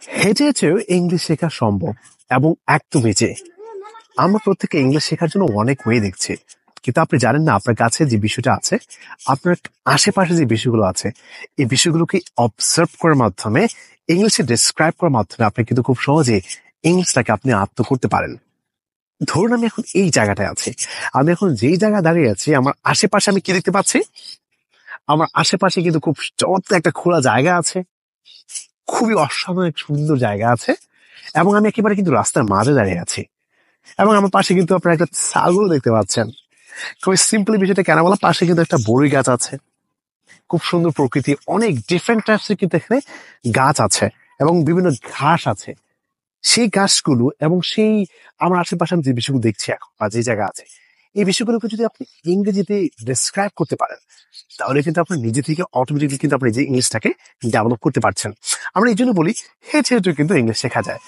হেঁটে হেঁটেও ইংলিশ শেখা সম্ভব এবং একদমই যে আমরা প্রত্যেকে ইংলিশ শেখার জন্য অনেক ওয়ে দেখছি, কিন্তু আপনি জানেন না আপনার কাছে যে বিষয়টা আছে, আপনার আশেপাশে যে বিষয়গুলো আছে, এই বিষয়গুলোকে অবজার্ভ করার মাধ্যমে, ইংলিশে ডিসক্রাইব করার মাধ্যমে আপনি কিন্তু খুব সহজে ইংলিশটাকে আপনি আয়ত্ত করতে পারেন। ধরুন আমি এখন এই জায়গাটায় আছি, আমি এখন যেই জায়গায় দাঁড়িয়ে আছি আমার আশেপাশে আমি কি দেখতে পাচ্ছি? আমার আশেপাশে কিন্তু খুব চমৎকার একটা খোলা জায়গা আছে, খুবই অসাধারণ এক সুন্দর জায়গা আছে, এবং আমি একেবারে কিন্তু রাস্তার মাঝে দাঁড়িয়ে আছি, এবং আমার পাশে কিন্তু আপনারা একটা ছাগল দেখতে পাচ্ছেন। খুবই সিম্পলি বিষয়টা কেন বলা, পাশে কিন্তু একটা বড়ই গাছ আছে, খুব সুন্দর প্রকৃতি, অনেক ডিফারেন্ট টাইপসের কিন্তু এখানে গাছ আছে এবং বিভিন্ন ঘাস আছে। সেই গাছগুলো এবং সেই আমার আশেপাশে আমি যে বিষয়গুলো দেখছি এখন বা যে জায়গা আছে, এই বিষয়গুলোকে যদি আপনি ইংরেজিতে ডিসক্রাইব করতে পারেন, তাহলে কিন্তু আপনার নিজে থেকে অটোমেটিকলি কিন্তু আপনি যে ইংলিশটাকে ডেভেলপ করতে পারছেন। আমরা এই জন্য বলি হেঁটে হেঁটে কিন্তু ইংলিশ শেখা যায়।